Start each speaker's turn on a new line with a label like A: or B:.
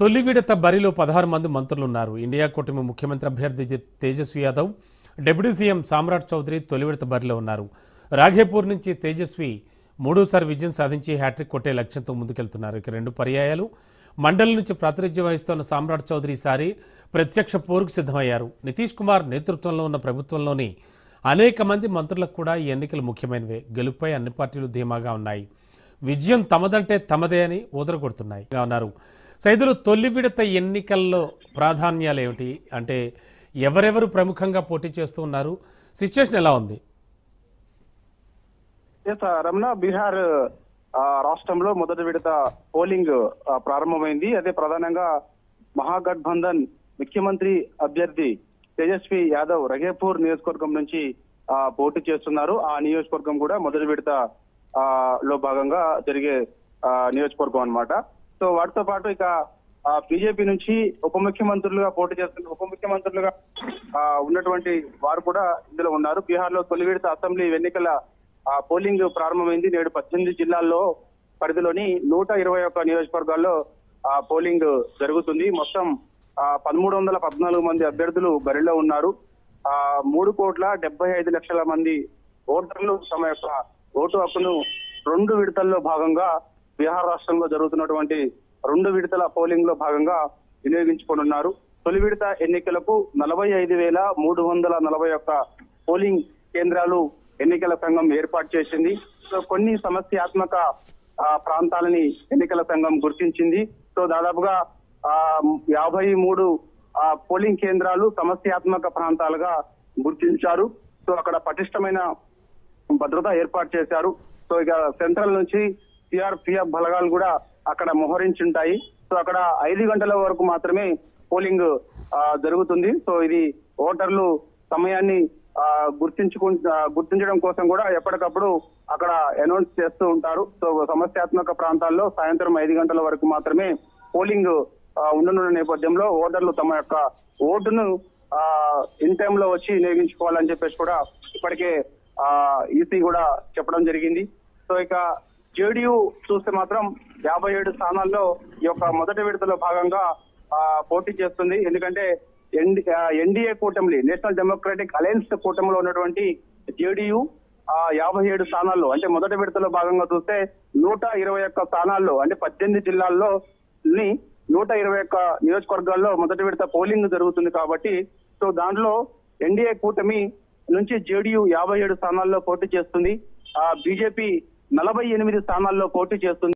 A: తొలి విడత బరిలో 16 మంది మంత్రులు ఉన్నారు. ఇండియా కూటమి ముఖ్యమంత్రి అభ్యర్థి తేజస్వి యాదవ్, డిప్యూటీ సీఎం సామ్రాట్ చౌదరి తొలి విడత బరిలో ఉన్నారు. రాఘేపూర్ నుంచి తేజస్వి మూడోసారి విజయం సాధించి హ్యాట్రిక్ కొట్టే లక్ష్యంతో ముందుకెళ్తున్నారు. ఇక 2 పర్యాయాలు మండలి నుంచి ప్రాతినిధ్యం వహిస్తున్న సామ్రాట్ చౌదరి ఈసారి ప్రత్యక్ష పోరుకు సిద్ధమయ్యారు. నితీష్ కుమార్ నేతృత్వంలో ఉన్న ప్రభుత్వంలోని అనేక మంది మంత్రులకు కూడా ఈ ఎన్నికలు ముఖ్యమైనవే. గెలుపుపై అన్ని పార్టీలు ధీమాగా ఉన్నాయి. విజయం తమదంటే తమదే అని ఊదరగొడుతున్నాయి అన్నారు. సైదులు తొలి విడత ఎన్నికల్లో ప్రాధాన్యాలు ఏమిటి అంటే ఎవరెవరు ప్రముఖంగా పోటీ చేస్తూ ఉన్నారు? సిచ్యువేషన్ ఎలా ఉంది?
B: రమణ, బీహార్ రాష్ట్రంలో మొదటి విడత పోలింగ్ ప్రారంభమైంది. అదే ప్రధానంగా మహాగఠబంధన్ ముఖ్యమంత్రి అభ్యర్థి తేజస్వి యాదవ్ రఘేపూర్ నియోజకవర్గం నుంచి పోటీ చేస్తున్నారు. ఆ నియోజకవర్గం కూడా మొదటి విడత లో భాగంగా జరిగే నియోజకవర్గం అన్నమాట. సో వాటితో పాటు ఇక బీజేపీ నుంచి ఉప ముఖ్యమంత్రులుగా పోటీ చేస్తున్న ఉప ముఖ్యమంత్రులుగా ఉన్నటువంటి వారు కూడా ఇందులో ఉన్నారు. బీహార్ లో తొలి విడత అసెంబ్లీ ఎన్నికల పోలింగ్ ప్రారంభమైంది. నేడు 18 జిల్లాల్లో పరిధిలోని 121 నియోజకవర్గాల్లో పోలింగ్ జరుగుతుంది. మొత్తం 1314 మంది అభ్యర్థులు బరిలో ఉన్నారు. 3,75,00,000 మంది ఓటర్లు తమ యొక్క ఓటు హక్కును 2 విడతల్లో భాగంగా బీహార్ రాష్ట్రంలో జరుగుతున్నటువంటి 2 విడతల పోలింగ్ లో భాగంగా వినియోగించుకోనున్నారు. తొలి విడత ఎన్నికలకు 45,341 పోలింగ్ కేంద్రాలు ఎన్నికల సంఘం ఏర్పాటు చేసింది. సో కొన్ని సమస్యాత్మక ప్రాంతాలని ఎన్నికల సంఘం గుర్తించింది. సో దాదాపుగా 53 పోలింగ్ కేంద్రాలు సమస్యాత్మక ప్రాంతాలుగా గుర్తించారు. సో అక్కడ పటిష్టమైన భద్రత ఏర్పాటు చేశారు. సో ఇక సెంట్రల్ నుంచి సిఆర్పిఎఫ్ బలగాలు కూడా అక్కడ మోహరించుంటాయి. సో అక్కడ 5 గంటల వరకు మాత్రమే పోలింగ్ జరుగుతుంది. సో ఇది ఓటర్లు సమయాన్ని గుర్తించడం కోసం కూడా ఎప్పటికప్పుడు అక్కడ అనౌన్స్ చేస్తూ ఉంటారు. సో సమస్యాత్మక ప్రాంతాల్లో సాయంత్రం 5 గంటల వరకు మాత్రమే పోలింగ్ ఉండనున్న నేపథ్యంలో ఓటర్లు తమ యొక్క ఓటును ఇన్ టైమ్ లో వచ్చి వినియోగించుకోవాలని చెప్పేసి కూడా ఇప్పటికే ఈసీ కూడా చెప్పడం జరిగింది. సో ఇక జేడీయూ చూస్తే మాత్రం 57 స్థానాల్లో ఈ యొక్క మొదటి విడతలో భాగంగా పోటీ చేస్తుంది. ఎందుకంటే ఎన్డీఏ కూటమి, నేషనల్ డెమోక్రటిక్ అలయన్స్ కూటమిలో ఉన్నటువంటి జేడీయూ 57 స్థానాల్లో అంటే మొదటి విడతలో భాగంగా చూస్తే 121 స్థానాల్లో అంటే 18 జిల్లాల్లో 121 నియోజకవర్గాల్లో మొదటి విడత పోలింగ్ జరుగుతుంది కాబట్టి సో దాంట్లో ఎన్డీఏ కూటమి నుంచి జేడీయూ 57 స్థానాల్లో పోటీ చేస్తుంది. బీజేపీ 48 స్థానాల్లో పోటీ చేస్తుంది.